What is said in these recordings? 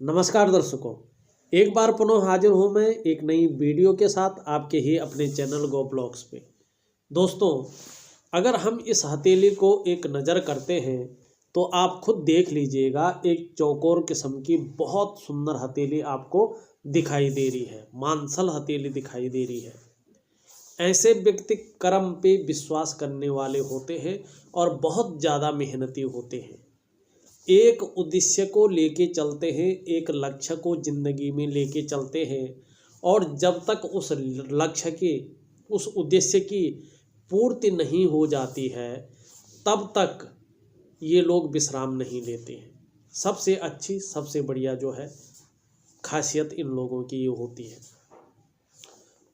नमस्कार दर्शकों, एक बार पुनः हाजिर हूँ मैं एक नई वीडियो के साथ आपके ही अपने चैनल गो ब्लॉग्स पे। दोस्तों, अगर हम इस हथेली को एक नज़र करते हैं तो आप खुद देख लीजिएगा, एक चौकोर किस्म की बहुत सुंदर हथेली आपको दिखाई दे रही है, मांसल हथेली दिखाई दे रही है। ऐसे व्यक्ति कर्म पे विश्वास करने वाले होते हैं और बहुत ज़्यादा मेहनती होते हैं। एक उद्देश्य को लेके चलते हैं, एक लक्ष्य को ज़िंदगी में लेके चलते हैं और जब तक उस लक्ष्य की, उस उद्देश्य की पूर्ति नहीं हो जाती है, तब तक ये लोग विश्राम नहीं लेते हैं। सबसे अच्छी, सबसे बढ़िया जो है खासियत इन लोगों की ये होती है।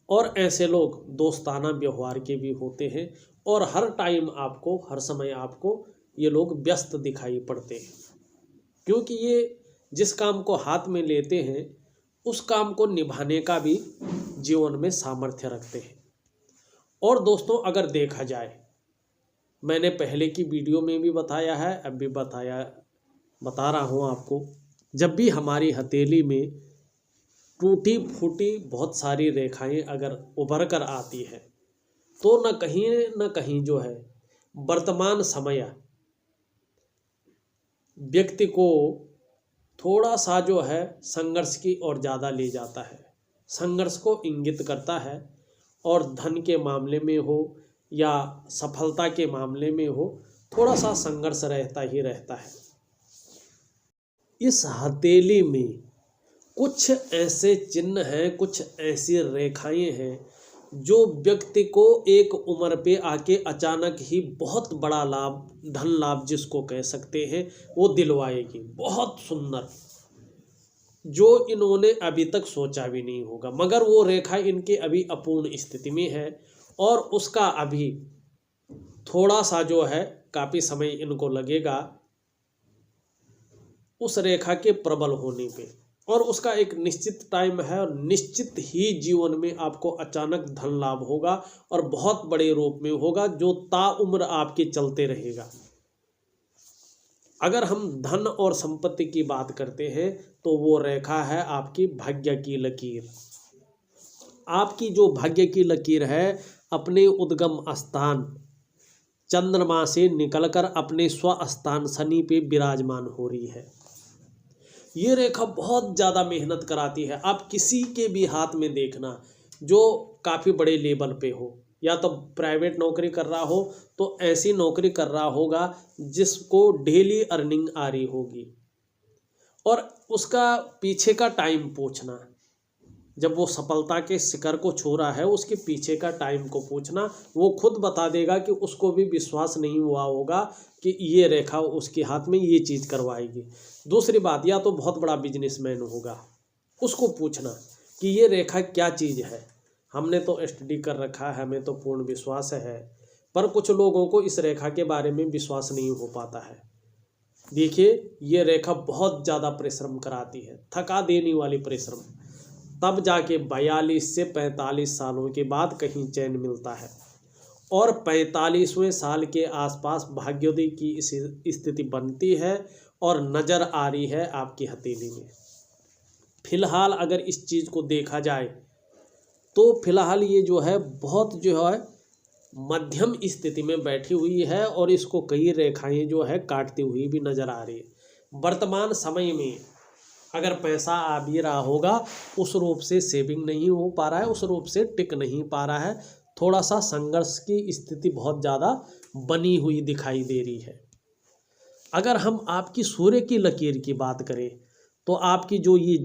और ऐसे लोग दोस्ताना व्यवहार के भी होते हैं और हर टाइम आपको, हर समय आपको ये लोग व्यस्त दिखाई पड़ते हैं, क्योंकि ये जिस काम को हाथ में लेते हैं उस काम को निभाने का भी जीवन में सामर्थ्य रखते हैं। और दोस्तों, अगर देखा जाए, मैंने पहले की वीडियो में भी बताया है, अब भी बता रहा हूँ आपको, जब भी हमारी हथेली में टूटी फूटी बहुत सारी रेखाएं अगर उभर कर आती है तो न कहीं जो है वर्तमान समय व्यक्ति को थोड़ा सा जो है संघर्ष की ओर ज़्यादा ले जाता है, संघर्ष को इंगित करता है। और धन के मामले में हो या सफलता के मामले में हो, थोड़ा सा संघर्ष रहता ही रहता है। इस हथेली में कुछ ऐसे चिन्ह हैं, कुछ ऐसी रेखाएं हैं जो व्यक्ति को एक उम्र पे आके अचानक ही बहुत बड़ा लाभ, धन लाभ जिसको कह सकते हैं, वो दिलवाएगी। बहुत सुंदर, जो इन्होंने अभी तक सोचा भी नहीं होगा, मगर वो रेखा इनके अभी अपूर्ण स्थिति में है और उसका अभी थोड़ा सा जो है काफ़ी समय इनको लगेगा उस रेखा के प्रबल होने पे। और उसका एक निश्चित टाइम है और निश्चित ही जीवन में आपको अचानक धन लाभ होगा और बहुत बड़े रूप में होगा, जो ताउम्र आपके चलते रहेगा। अगर हम धन और संपत्ति की बात करते हैं तो वो रेखा है आपकी भाग्य की लकीर। आपकी जो भाग्य की लकीर है अपने उद्गम स्थान चंद्रमा से निकलकर अपने स्वस्थान शनि पे विराजमान हो रही है। ये रेखा बहुत ज़्यादा मेहनत कराती है। आप किसी के भी हाथ में देखना जो काफ़ी बड़े लेवल पे हो, या तो प्राइवेट नौकरी कर रहा हो तो ऐसी नौकरी कर रहा होगा जिसको डेली अर्निंग आ रही होगी, और उसका पीछे का टाइम पूछना, जब वो सफलता के शिखर को छू रहा है उसके पीछे का टाइम को पूछना, वो खुद बता देगा कि उसको भी विश्वास नहीं हुआ होगा कि ये रेखा उसके हाथ में ये चीज़ करवाएगी। दूसरी बात, या तो बहुत बड़ा बिजनेसमैन होगा, उसको पूछना कि ये रेखा क्या चीज़ है। हमने तो स्टडी कर रखा है, हमें तो पूर्ण विश्वास है, पर कुछ लोगों को इस रेखा के बारे में विश्वास नहीं हो पाता है। देखिए, ये रेखा बहुत ज़्यादा परिश्रम कराती है, थका देने वाली परिश्रम। तब जाके 42 से 45 सालों के बाद कहीं चैन मिलता है और 45वें साल के आसपास भाग्योदय की स्थिति बनती है और नज़र आ रही है आपकी हथेली में। फिलहाल अगर इस चीज़ को देखा जाए तो फिलहाल ये जो है बहुत जो है मध्यम स्थिति में बैठी हुई है और इसको कई रेखाएं जो है काटती हुई भी नज़र आ रही है। वर्तमान समय में अगर पैसा आ भी रहा होगा उस रूप से सेविंग नहीं हो पा रहा है, उस रूप से टिक नहीं पा रहा है, थोड़ा सा संघर्ष की स्थिति बहुत ज़्यादा बनी हुई दिखाई दे रही है। अगर हम आपकी सूर्य की लकीर की बात करें तो आपकी जो ये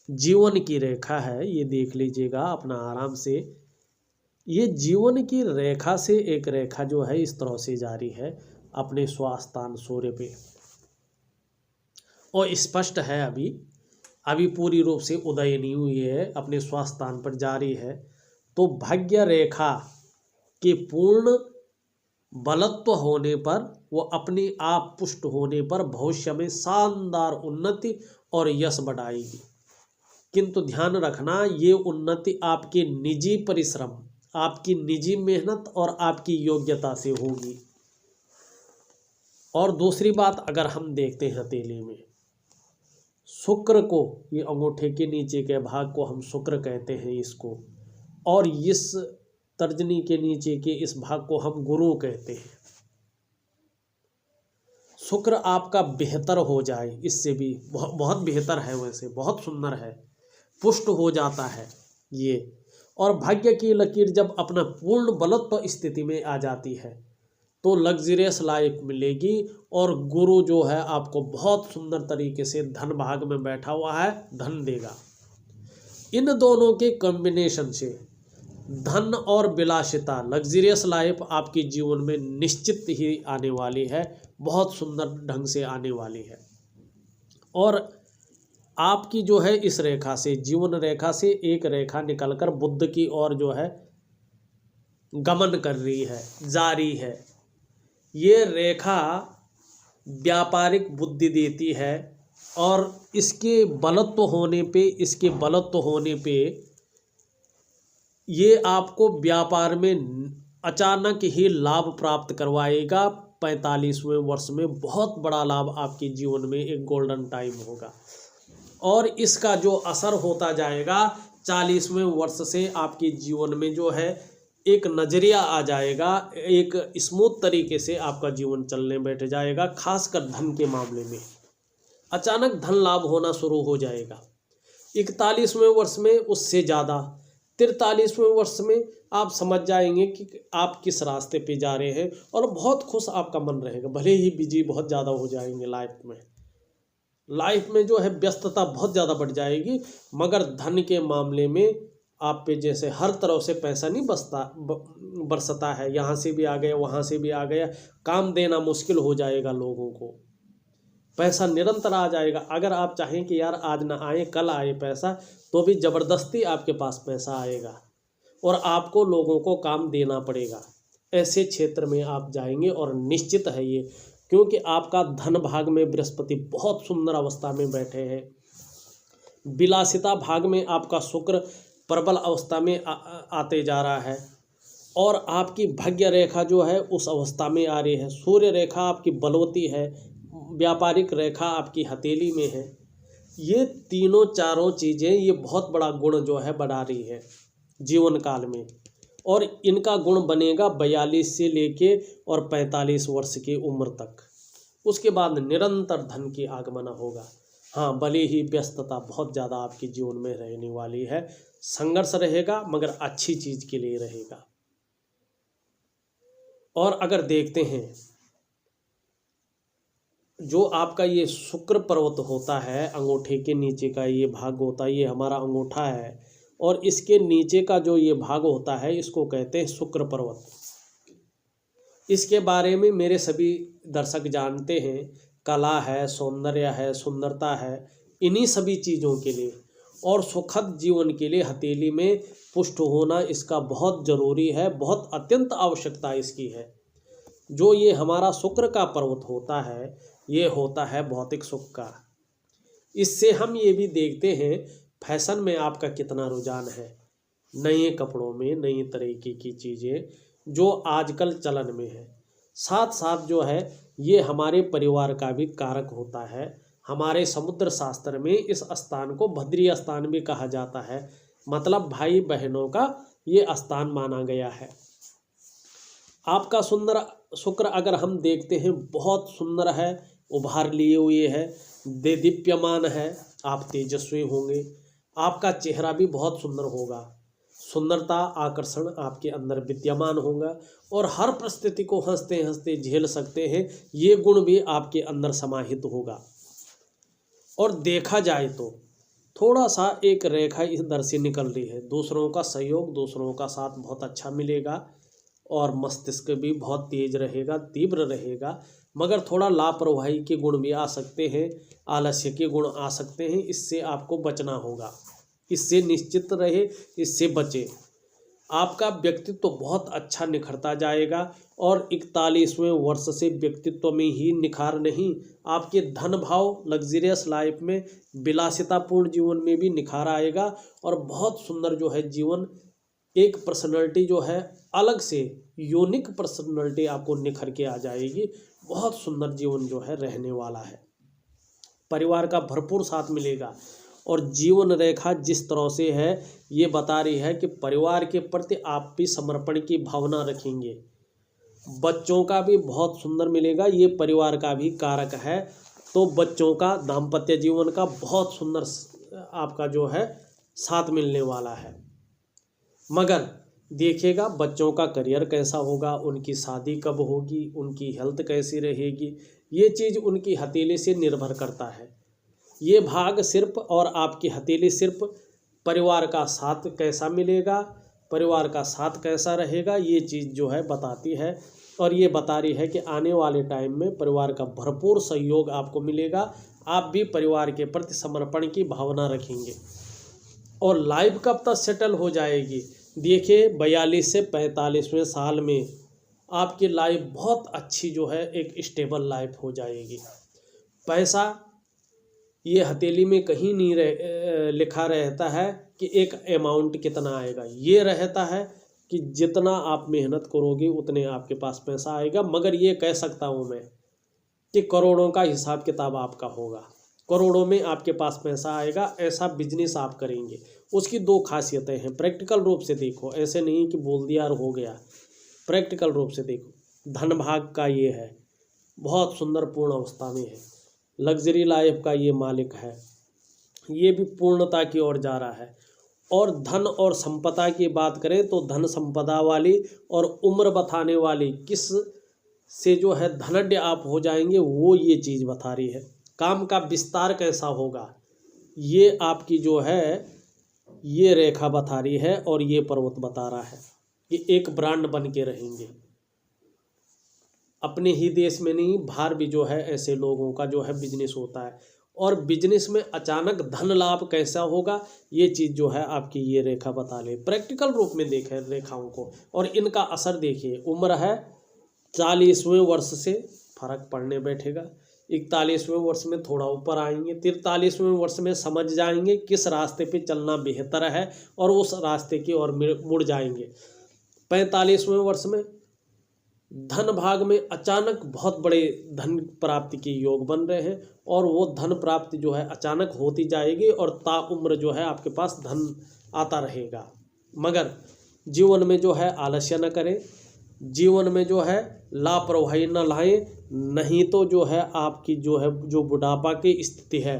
जीवन की रेखा है, ये देख लीजिएगा अपना आराम से, ये जीवन की रेखा से एक रेखा जो है इस तरह से जारी है अपने स्वस्थान सूर्य पे, और स्पष्ट है अभी पूरी रूप से उदय नहीं हुई है, अपने स्वस्थान पर जारी है। तो भाग्य रेखा के पूर्ण बलत्व होने पर, वो अपने आप पुष्ट होने पर भविष्य में शानदार उन्नति और यश बढ़ाएगी। किंतु ध्यान रखना, ये उन्नति आपके निजी परिश्रम, आपकी निजी मेहनत और आपकी योग्यता से होगी। और दूसरी बात, अगर हम देखते हैं हथेली में शुक्र को, ये अंगूठे के नीचे के भाग को हम शुक्र कहते हैं इसको, और इस तर्जनी के नीचे के इस भाग को हम गुरु कहते हैं। शुक्र आपका बेहतर हो जाए, इससे भी बहुत बेहतर है, वैसे बहुत सुंदर है, पुष्ट हो जाता है ये। और भाग्य की लकीर जब अपना पूर्ण बलत्व स्थिति में आ जाती है तो लग्जरियस लाइफ मिलेगी, और गुरु जो है आपको बहुत सुंदर तरीके से धन भाग में बैठा हुआ है, धन देगा। इन दोनों के कॉम्बिनेशन से धन और विलासिता, लग्जरियस लाइफ आपके जीवन में निश्चित ही आने वाली है, बहुत सुंदर ढंग से आने वाली है। और आपकी जो है इस रेखा से, जीवन रेखा से एक रेखा निकलकर बुध की ओर जो है गमन कर रही है, जारी है। ये रेखा व्यापारिक बुद्धि देती है, और इसके बलत्व होने पे ये आपको व्यापार में अचानक ही लाभ प्राप्त करवाएगा। 45वें वर्ष में बहुत बड़ा लाभ आपके जीवन में, एक गोल्डन टाइम होगा। और इसका जो असर होता जाएगा 40वें वर्ष से आपके जीवन में जो है एक नज़रिया आ जाएगा, एक स्मूथ तरीके से आपका जीवन चलने बैठ जाएगा। खासकर धन के मामले में अचानक धन लाभ होना शुरू हो जाएगा। 41वें वर्ष में उससे ज़्यादा, 43वें वर्ष में आप समझ जाएंगे कि आप किस रास्ते पे जा रहे हैं, और बहुत खुश आपका मन रहेगा। भले ही बिजी बहुत ज़्यादा हो जाएंगे लाइफ में जो है व्यस्तता बहुत ज़्यादा बढ़ जाएगी, मगर धन के मामले में आप पे जैसे हर तरफ से पैसा नहीं बरसता है, यहाँ से भी आ गया, वहाँ से भी आ गया, काम देना मुश्किल हो जाएगा लोगों को, पैसा निरंतर आ जाएगा। अगर आप चाहें कि यार आज ना आए कल आए पैसा, तो भी ज़बरदस्ती आपके पास पैसा आएगा और आपको लोगों को काम देना पड़ेगा। ऐसे क्षेत्र में आप जाएंगे, और निश्चित है ये, क्योंकि आपका धन भाग में बृहस्पति बहुत सुंदर अवस्था में बैठे हैं। विलासिता भाग में आपका शुक्र प्रबल अवस्था में आते जा रहा है, और आपकी भाग्य रेखा जो है उस अवस्था में आ रही है। सूर्य रेखा आपकी बलवती है, व्यापारिक रेखा आपकी हथेली में है। ये तीनों चारों चीज़ें, ये बहुत बड़ा गुण जो है बढ़ा रही है जीवन काल में, और इनका गुण बनेगा 42 से लेके और 45 वर्ष की उम्र तक। उसके बाद निरंतर धन की आगमन होगा। हाँ, भले ही व्यस्तता बहुत ज़्यादा आपके जीवन में रहने वाली है, संघर्ष रहेगा, मगर अच्छी चीज़ के लिए रहेगा। और अगर देखते हैं जो आपका ये शुक्र पर्वत होता है, अंगूठे के नीचे का ये भाग होता है, ये हमारा अंगूठा है, और इसके नीचे का जो ये भाग होता है इसको कहते हैं शुक्र पर्वत। इसके बारे में मेरे सभी दर्शक जानते हैं, कला है, सौंदर्य है, सुंदरता है, इन्हीं सभी चीज़ों के लिए और सुखद जीवन के लिए हथेली में पुष्ट होना इसका बहुत ज़रूरी है, बहुत अत्यंत आवश्यकता इसकी है। जो ये हमारा शुक्र का पर्वत होता है, ये होता है भौतिक सुख का। इससे हम ये भी देखते हैं फैशन में आपका कितना रुझान है, नए कपड़ों में, नई तरीके की चीज़ें जो आजकल चलन में है। साथ साथ जो है ये हमारे परिवार का भी कारक होता है। हमारे समुद्र शास्त्र में इस स्थान को भद्री स्थान भी कहा जाता है, मतलब भाई बहनों का ये स्थान माना गया है। आपका सुंदर शुक्र अगर हम देखते हैं बहुत सुंदर है, उभार लिए हुए है, दीप्यमान है, आप तेजस्वी होंगे, आपका चेहरा भी बहुत सुंदर होगा, सुंदरता आकर्षण आपके अंदर विद्यमान होगा, और हर परिस्थिति को हंसते हंसते झेल सकते हैं, ये गुण भी आपके अंदर समाहित होगा। और देखा जाए तो थोड़ा सा एक रेखा इधर से निकल रही है, दूसरों का सहयोग, दूसरों का साथ बहुत अच्छा मिलेगा, और मस्तिष्क भी बहुत तेज रहेगा, तीव्र रहेगा, मगर थोड़ा लापरवाही के गुण भी आ सकते हैं, आलस्य के गुण आ सकते हैं। इससे आपको बचना होगा, इससे निश्चित रहे, इससे बचे। आपका व्यक्तित्व बहुत अच्छा निखरता जाएगा, और 41वें वर्ष से व्यक्तित्व में ही निखार नहीं, आपके धन भाव, लग्जरियस लाइफ में, विलासितापूर्ण जीवन में भी निखार आएगा, और बहुत सुंदर जो है जीवन, एक पर्सनैलिटी जो है अलग से यूनिक पर्सनैलिटी आपको निखर के आ जाएगी। बहुत सुंदर जीवन जो है रहने वाला है। परिवार का भरपूर साथ मिलेगा। और जीवन रेखा जिस तरह से है ये बता रही है कि परिवार के प्रति आप भी समर्पण की भावना रखेंगे। बच्चों का भी बहुत सुंदर मिलेगा, ये परिवार का भी कारक है। तो बच्चों का दाम्पत्य जीवन का बहुत सुंदर आपका जो है साथ मिलने वाला है। मगर देखिएगा बच्चों का करियर कैसा होगा, उनकी शादी कब होगी, उनकी हेल्थ कैसी रहेगी, ये चीज़ उनकी हथेली से निर्भर करता है। ये भाग सिर्फ और आपकी हथेली सिर्फ परिवार का साथ कैसा मिलेगा, परिवार का साथ कैसा रहेगा, ये चीज़ जो है बताती है। और ये बता रही है कि आने वाले टाइम में परिवार का भरपूर सहयोग आपको मिलेगा। आप भी परिवार के प्रति समर्पण की भावना रखेंगे। और लाइफ कब तक सेटल हो जाएगी, देखिए 42 से 45वें साल में आपकी लाइफ बहुत अच्छी जो है एक स्टेबल लाइफ हो जाएगी। पैसा ये हथेली में कहीं नहीं लिखा रहता है कि एक अमाउंट कितना आएगा, ये रहता है कि जितना आप मेहनत करोगे उतने आपके पास पैसा आएगा। मगर ये कह सकता हूँ मैं कि करोड़ों का हिसाब किताब आपका होगा, करोड़ों में आपके पास पैसा आएगा, ऐसा बिजनेस आप करेंगे। उसकी दो खासियतें हैं, प्रैक्टिकल रूप से देखो, ऐसे नहीं कि बोल दिया और हो गया, प्रैक्टिकल रूप से देखो। धन भाग का ये है, बहुत सुंदर पूर्ण अवस्था में है, लग्जरी लाइफ का ये मालिक है, ये भी पूर्णता की ओर जा रहा है। और धन और संपदा की बात करें तो धन संपदा वाली और उम्र बताने वाली किस से जो है धनढ़ आप हो जाएंगे, वो ये चीज़ बता रही है। काम का विस्तार कैसा होगा, ये आपकी जो है ये रेखा बता रही है। और ये पर्वत बता रहा है कि एक ब्रांड बन के रहेंगे। अपने ही देश में नहीं, बाहर भी जो है ऐसे लोगों का जो है बिजनेस होता है। और बिजनेस में अचानक धन लाभ कैसा होगा, ये चीज़ जो है आपकी ये रेखा बता ले। प्रैक्टिकल रूप में देखें रेखाओं को और इनका असर देखिए। उम्र है 40वें वर्ष से फर्क पड़ने बैठेगा, 41वें वर्ष में थोड़ा ऊपर आएंगे, 43वें वर्ष में समझ जाएंगे किस रास्ते पे चलना बेहतर है और उस रास्ते की ओर मुड़ जाएंगे। 45वें वर्ष में धन भाग में अचानक बहुत बड़े धन प्राप्ति के योग बन रहे हैं और वो धन प्राप्ति जो है अचानक होती जाएगी और ताउम्र जो है आपके पास धन आता रहेगा। मगर जीवन में जो है आलस्य न करें, जीवन में जो है लापरवाही न लाएं, नहीं तो जो है आपकी जो है जो बुढ़ापा की स्थिति है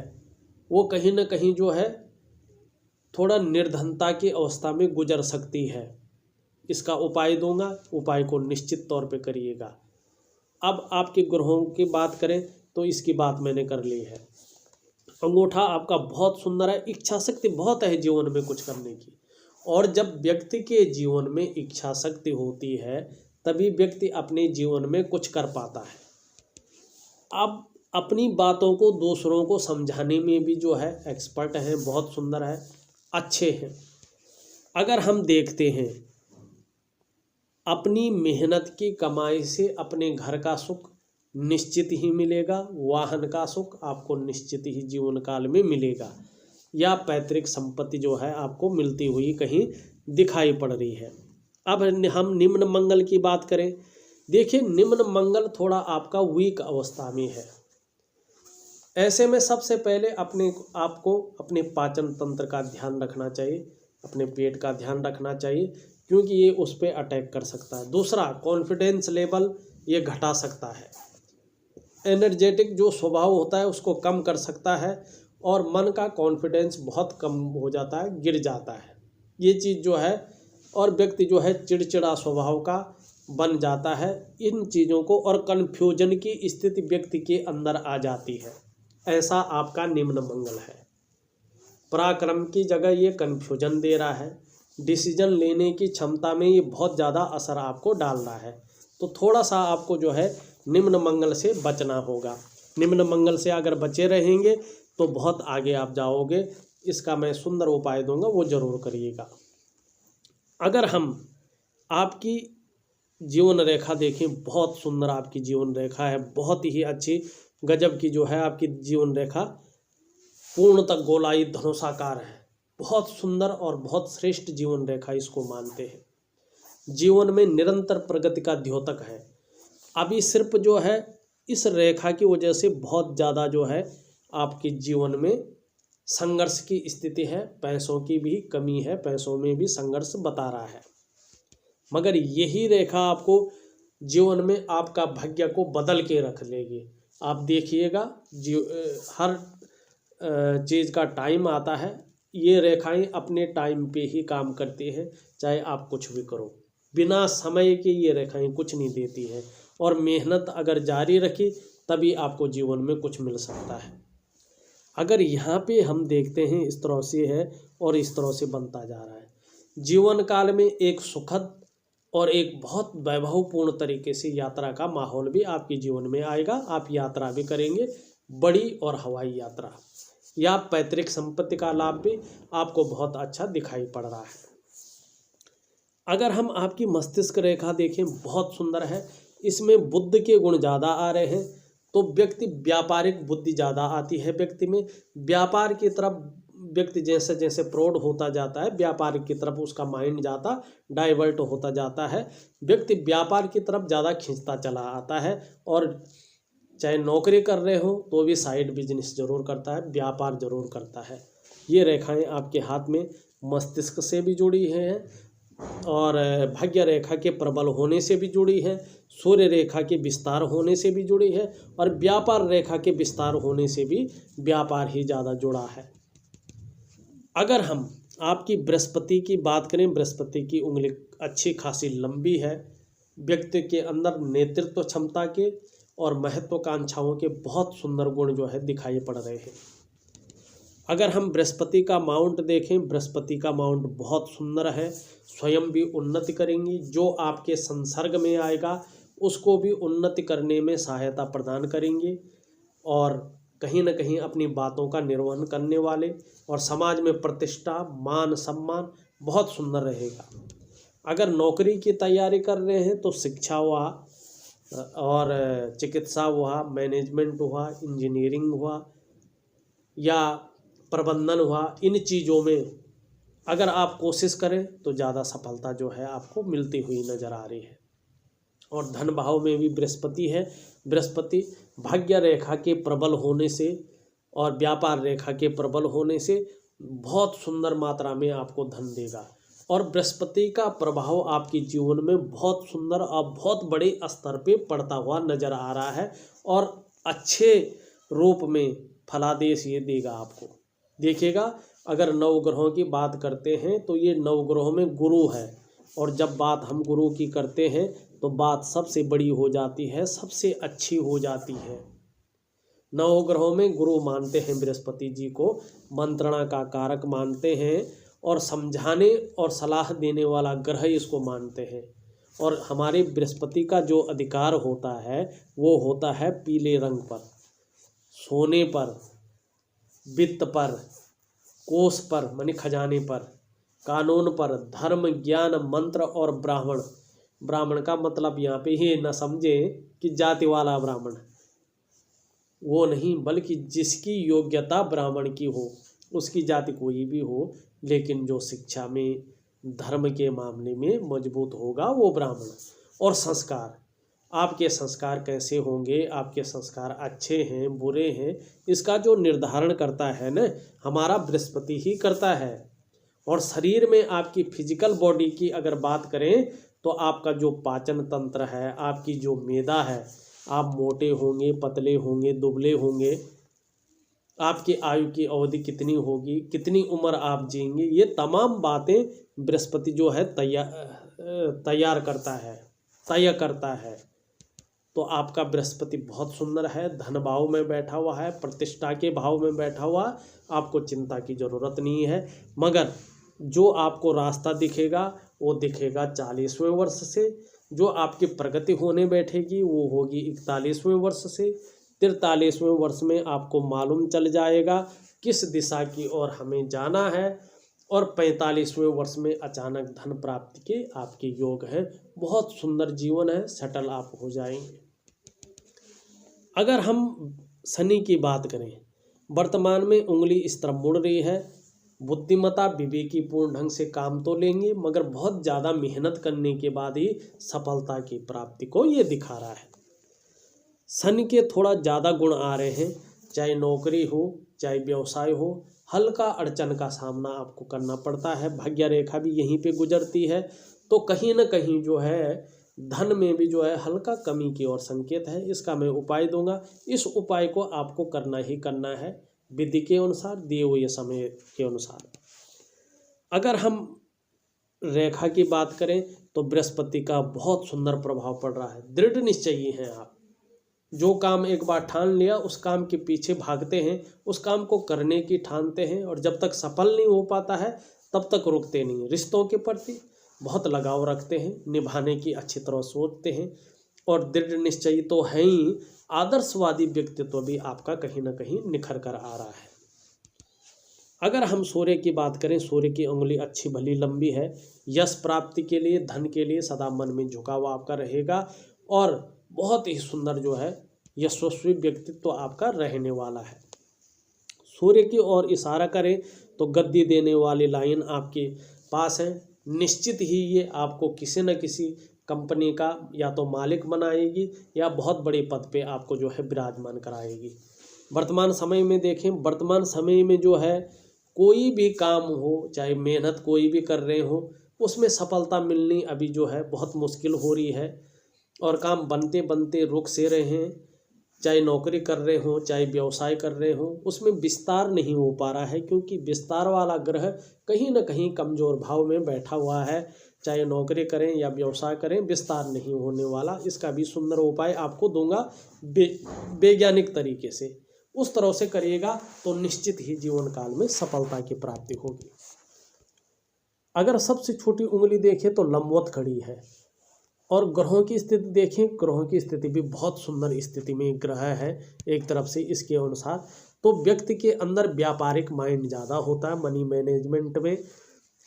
वो कहीं न कहीं जो है थोड़ा निर्धनता की अवस्था में गुजर सकती है। इसका उपाय दूंगा, उपाय को निश्चित तौर पे करिएगा। अब आपके ग्रहों की बात करें तो इसकी बात मैंने कर ली है। अंगूठा आपका बहुत सुंदर है, इच्छा शक्ति बहुत है जीवन में कुछ करने की। और जब व्यक्ति के जीवन में इच्छा शक्ति होती है तभी व्यक्ति अपने जीवन में कुछ कर पाता है। अब अपनी बातों को दूसरों को समझाने में भी जो है एक्सपर्ट हैं, बहुत सुंदर है, अच्छे हैं। अगर हम देखते हैं अपनी मेहनत की कमाई से अपने घर का सुख निश्चित ही मिलेगा, वाहन का सुख आपको निश्चित ही जीवन काल में मिलेगा, या पैतृक संपत्ति जो है आपको मिलती हुई कहीं दिखाई पड़ रही है। अब हम निम्न मंगल की बात करें, देखिए निम्न मंगल थोड़ा आपका वीक अवस्था में है। ऐसे में सबसे पहले अपने आपको अपने पाचन तंत्र का ध्यान रखना चाहिए, अपने पेट का ध्यान रखना चाहिए, क्योंकि ये उस पर अटैक कर सकता है। दूसरा, कॉन्फिडेंस लेवल ये घटा सकता है, एनर्जेटिक जो स्वभाव होता है उसको कम कर सकता है और मन का कॉन्फिडेंस बहुत कम हो जाता है, गिर जाता है ये चीज़ जो है। और व्यक्ति जो है चिड़चिड़ा स्वभाव का बन जाता है इन चीज़ों को, और कन्फ्यूजन की स्थिति व्यक्ति के अंदर आ जाती है। ऐसा आपका निम्न मंगल है। पराक्रम की जगह ये कन्फ्यूजन दे रहा है, डिसीजन लेने की क्षमता में ये बहुत ज़्यादा असर आपको डाल रहा है। तो थोड़ा सा आपको जो है निम्न मंगल से बचना होगा। निम्न मंगल से अगर बचे रहेंगे तो बहुत आगे आप जाओगे। इसका मैं सुंदर उपाय दूंगा, वो ज़रूर करिएगा। अगर हम आपकी जीवन रेखा देखें, बहुत सुंदर आपकी जीवन रेखा है, बहुत ही अच्छी गजब की जो है आपकी जीवन रेखा, पूर्णतः गोलाई धनुषाकार है, बहुत सुंदर और बहुत श्रेष्ठ जीवन रेखा इसको मानते हैं। जीवन में निरंतर प्रगति का द्योतक है। अभी सिर्फ जो है इस रेखा की वजह से बहुत ज़्यादा जो है आपके जीवन में संघर्ष की स्थिति है, पैसों की भी कमी है, पैसों में भी संघर्ष बता रहा है। मगर यही रेखा आपको जीवन में आपका भाग्य को बदल के रख लेगी। आप देखिएगा हर चीज़ का टाइम आता है, ये रेखाएं अपने टाइम पे ही काम करती हैं। चाहे आप कुछ भी करो, बिना समय के ये रेखाएं कुछ नहीं देती हैं। और मेहनत अगर जारी रखी तभी आपको जीवन में कुछ मिल सकता है। अगर यहाँ पे हम देखते हैं इस तरह से है और इस तरह से बनता जा रहा है। जीवन काल में एक सुखद और एक बहुत वैभवपूर्ण तरीके से यात्रा का माहौल भी आपके जीवन में आएगा। आप यात्रा भी करेंगे, बड़ी और हवाई यात्रा, या पैतृक संपत्ति का लाभ भी आपको बहुत अच्छा दिखाई पड़ रहा है। अगर हम आपकी मस्तिष्क रेखा देखें, बहुत सुंदर है। इसमें बुद्ध के गुण ज़्यादा आ रहे हैं, तो व्यक्ति व्यापारिक बुद्धि ज़्यादा आती है व्यक्ति में। व्यापार की तरफ व्यक्ति जैसे जैसे प्रौढ़ होता जाता है, व्यापार की तरफ उसका माइंड ज़्यादा डाइवर्ट होता जाता है। व्यक्ति व्यापार की तरफ ज़्यादा खींचता चला आता है। और चाहे नौकरी कर रहे हो तो भी साइड बिजनेस जरूर करता है, व्यापार जरूर करता है। ये रेखाएं आपके हाथ में मस्तिष्क से भी जुड़ी हैं और भाग्य रेखा के प्रबल होने से भी जुड़ी है, सूर्य रेखा के विस्तार होने से भी जुड़ी है, और व्यापार रेखा के विस्तार होने से भी व्यापार ही ज़्यादा जुड़ा है। अगर हम आपकी बृहस्पति की बात करें, बृहस्पति की उंगली अच्छी खासी लंबी है। व्यक्ति के अंदर नेतृत्व क्षमता के और महत्वाकांक्षाओं के बहुत सुंदर गुण जो है दिखाई पड़ रहे हैं। अगर हम बृहस्पति का माउंट देखें, बृहस्पति का माउंट बहुत सुंदर है। स्वयं भी उन्नति करेंगी, जो आपके संसर्ग में आएगा उसको भी उन्नति करने में सहायता प्रदान करेंगे, और कहीं न कहीं अपनी बातों का निर्वहन करने वाले, और समाज में प्रतिष्ठा, मान, सम्मान बहुत सुंदर रहेगा। अगर नौकरी की तैयारी कर रहे हैं तो शिक्षा हुआ और चिकित्सा हुआ, मैनेजमेंट हुआ, इंजीनियरिंग हुआ या प्रबंधन हुआ, इन चीज़ों में अगर आप कोशिश करें तो ज़्यादा सफलता जो है आपको मिलती हुई नज़र आ रही है। और धन भाव में भी बृहस्पति है। बृहस्पति भाग्य रेखा के प्रबल होने से और व्यापार रेखा के प्रबल होने से बहुत सुंदर मात्रा में आपको धन देगा। और बृहस्पति का प्रभाव आपके जीवन में बहुत सुंदर और बहुत बड़े स्तर पे पड़ता हुआ नज़र आ रहा है, और अच्छे रूप में फलादेश ये देगा आपको। देखिएगा, अगर नवग्रहों की बात करते हैं तो ये नवग्रहों में गुरु है, और जब बात हम गुरु की करते हैं तो बात सबसे बड़ी हो जाती है, सबसे अच्छी हो जाती है। नवग्रहों में गुरु मानते हैं बृहस्पति जी को, मंत्रणा का कारक मानते हैं, और समझाने और सलाह देने वाला ग्रह इसको मानते हैं। और हमारे बृहस्पति का जो अधिकार होता है वो होता है पीले रंग पर, सोने पर, वित्त पर, कोष पर माने खजाने पर, कानून पर, धर्म, ज्ञान, मंत्र और ब्राह्मण। ब्राह्मण का मतलब यहाँ पे ये न समझे कि जाति वाला ब्राह्मण, वो नहीं, बल्कि जिसकी योग्यता ब्राह्मण की हो, उसकी जाति कोई भी हो, लेकिन जो शिक्षा में, धर्म के मामले में मजबूत होगा वो ब्राह्मण। और संस्कार, आपके संस्कार कैसे होंगे, आपके संस्कार अच्छे हैं बुरे हैं, इसका जो निर्धारण करता है ना, हमारा बृहस्पति ही करता है। और शरीर में आपकी फिजिकल बॉडी की अगर बात करें तो आपका जो पाचन तंत्र है, आपकी जो मेदा है, आप मोटे होंगे, पतले होंगे, दुबले होंगे, आपकी आयु की अवधि कितनी होगी, कितनी उम्र आप जिएंगे, ये तमाम बातें बृहस्पति जो है तैयार करता है, तय करता है। तो आपका बृहस्पति बहुत सुंदर है, धन भाव में बैठा हुआ है, प्रतिष्ठा के भाव में बैठा हुआ, आपको चिंता की ज़रूरत नहीं है। मगर जो आपको रास्ता दिखेगा वो दिखेगा 40वें वर्ष से, जो आपकी प्रगति होने बैठेगी वो होगी 41वें वर्ष से, 43वें वर्ष में आपको मालूम चल जाएगा किस दिशा की ओर हमें जाना है, और 45वें वर्ष में अचानक धन प्राप्ति के आपके योग हैं। बहुत सुंदर जीवन है, सेटल आप हो जाएंगे। अगर हम शनि की बात करें, वर्तमान में उंगली इस तरफ मुड़ रही है। बुद्धिमत्ता, विवेकीपूर्ण ढंग से काम तो लेंगे, मगर बहुत ज़्यादा मेहनत करने के बाद ही सफलता की प्राप्ति को ये दिखा रहा है। शनि के थोड़ा ज़्यादा गुण आ रहे हैं, चाहे नौकरी हो चाहे व्यवसाय हो, हल्का अड़चन का सामना आपको करना पड़ता है। भाग्य रेखा भी यहीं पे गुजरती है, तो कहीं ना कहीं जो है धन में भी जो है हल्का कमी की ओर संकेत है। इसका मैं उपाय दूंगा, इस उपाय को आपको करना ही करना है विधि के अनुसार, दिए हुए समय के अनुसार। अगर हम रेखा की बात करें तो बृहस्पति का बहुत सुंदर प्रभाव पड़ रहा है। दृढ़ निश्चयी हैं आप, जो काम एक बार ठान लिया उस काम के पीछे भागते हैं, उस काम को करने की ठानते हैं, और जब तक सफल नहीं हो पाता है तब तक रुकते नहीं। रिश्तों के प्रति बहुत लगाव रखते हैं, निभाने की अच्छी तरह सोचते हैं, और दृढ़ निश्चयी तो है ही, आदर्शवादी व्यक्तित्व भी आपका कहीं ना कहीं निखर कर आ रहा है। अगर हम सूर्य की बात करें, सूर्य की उंगली अच्छी भली लंबी है। यश प्राप्ति के लिए, धन के लिए सदा मन में झुकाव आपका रहेगा, और बहुत ही सुंदर जो है यशस्वी व्यक्तित्व आपका रहने वाला है। सूर्य की ओर इशारा करें तो गद्दी देने वाली लाइन आपके पास है। निश्चित ही ये आपको किसी न किसी कंपनी का या तो मालिक बनाएगी या बहुत बड़े पद पे आपको जो है विराजमान कराएगी। वर्तमान समय में देखें, वर्तमान समय में जो है कोई भी काम हो, चाहे मेहनत कोई भी कर रहे हो, उसमें सफलता मिलनी अभी जो है बहुत मुश्किल हो रही है, और काम बनते बनते रुक से रहे हैं। चाहे नौकरी कर रहे हो चाहे व्यवसाय कर रहे हो, उसमें विस्तार नहीं हो पा रहा है, क्योंकि विस्तार वाला ग्रह कहीं ना कहीं कमजोर भाव में बैठा हुआ है। चाहे नौकरी करें या व्यवसाय करें, विस्तार नहीं होने वाला। इसका भी सुंदर उपाय आपको दूंगा वैज्ञानिक तरीके से। उस तरह से करिएगा तो निश्चित ही जीवन काल में सफलता की प्राप्ति होगी। अगर सबसे छोटी उंगली देखें तो लंबवत खड़ी है, और ग्रहों की स्थिति देखें, ग्रहों की स्थिति भी बहुत सुंदर स्थिति में ग्रह है एक तरफ से। इसके अनुसार तो व्यक्ति के अंदर व्यापारिक माइंड ज़्यादा होता है, मनी मैनेजमेंट में,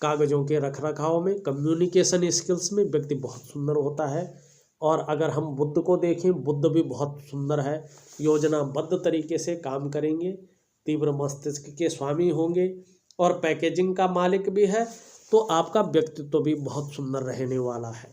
कागजों के रख रखाव में, कम्युनिकेशन स्किल्स में व्यक्ति बहुत सुंदर होता है। और अगर हम बुध को देखें, बुध भी बहुत सुंदर है, योजनाबद्ध तरीके से काम करेंगे, तीव्र मस्तिष्क के स्वामी होंगे, और पैकेजिंग का मालिक भी है, तो आपका व्यक्तित्व भी बहुत सुंदर रहने वाला है।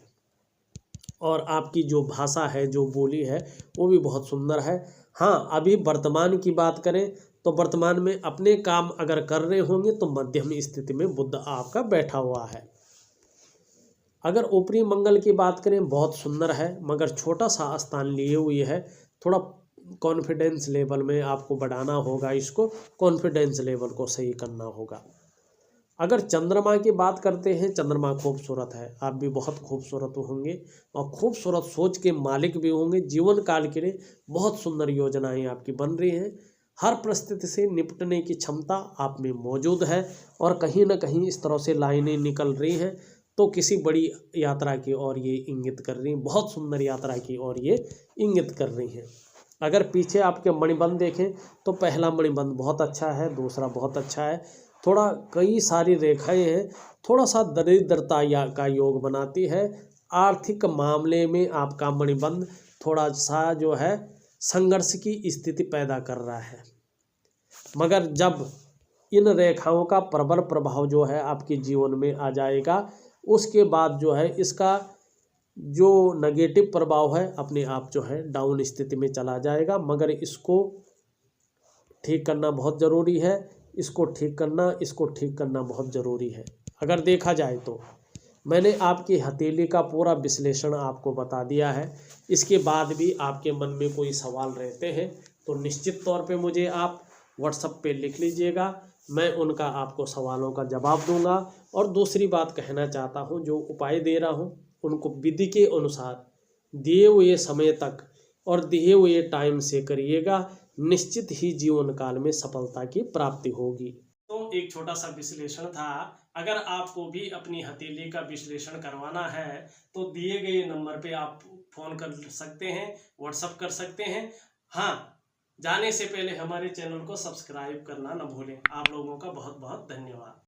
और आपकी जो भाषा है, जो बोली है, वो भी बहुत सुंदर है। हाँ, अभी वर्तमान की बात करें तो वर्तमान में अपने काम अगर कर रहे होंगे तो मध्यम स्थिति में बुध आपका बैठा हुआ है। अगर ऊपरी मंगल की बात करें, बहुत सुंदर है, मगर छोटा सा स्थान लिए हुए है। थोड़ा कॉन्फिडेंस लेवल में आपको बढ़ाना होगा, इसको कॉन्फिडेंस लेवल को सही करना होगा। अगर चंद्रमा की बात करते हैं, चंद्रमा खूबसूरत है, आप भी बहुत खूबसूरत होंगे और खूबसूरत सोच के मालिक भी होंगे। जीवन काल के लिए बहुत सुंदर योजनाएं आपकी बन रही हैं। हर परिस्थिति से निपटने की क्षमता आप में मौजूद है, और कहीं ना कहीं इस तरह से लाइनें निकल रही हैं तो किसी बड़ी यात्रा की ओर ये इंगित कर रही हैं, बहुत सुंदर यात्रा की ओर ये इंगित कर रही हैं। अगर पीछे आपके मणिबंध देखें तो पहला मणिबंध बहुत अच्छा है, दूसरा बहुत अच्छा है, थोड़ा कई सारी रेखाएं हैं, थोड़ा सा दरिद्रता का योग बनाती है। आर्थिक मामले में आपका मणिबंध थोड़ा सा जो है संघर्ष की स्थिति पैदा कर रहा है, मगर जब इन रेखाओं का प्रबल प्रभाव जो है आपके जीवन में आ जाएगा, उसके बाद जो है इसका जो नेगेटिव प्रभाव है अपने आप जो है डाउन स्थिति में चला जाएगा। मगर इसको ठीक करना बहुत ज़रूरी है, इसको ठीक करना बहुत ज़रूरी है। अगर देखा जाए तो मैंने आपकी हथेली का पूरा विश्लेषण आपको बता दिया है। इसके बाद भी आपके मन में कोई सवाल रहते हैं तो निश्चित तौर पे मुझे आप व्हाट्सएप पे लिख लीजिएगा, मैं उनका आपको सवालों का जवाब दूंगा। और दूसरी बात कहना चाहता हूँ, जो उपाय दे रहा हूँ उनको विधि के अनुसार दिए हुए समय तक और दिए हुए टाइम से करिएगा, निश्चित ही जीवन काल में सफलता की प्राप्ति होगी। तो एक छोटा सा विश्लेषण था। अगर आपको भी अपनी हथेली का विश्लेषण करवाना है तो दिए गए नंबर पे आप फोन कर सकते हैं, व्हाट्सएप कर सकते हैं। हाँ, जाने से पहले हमारे चैनल को सब्सक्राइब करना न भूलें। आप लोगों का बहुत बहुत धन्यवाद।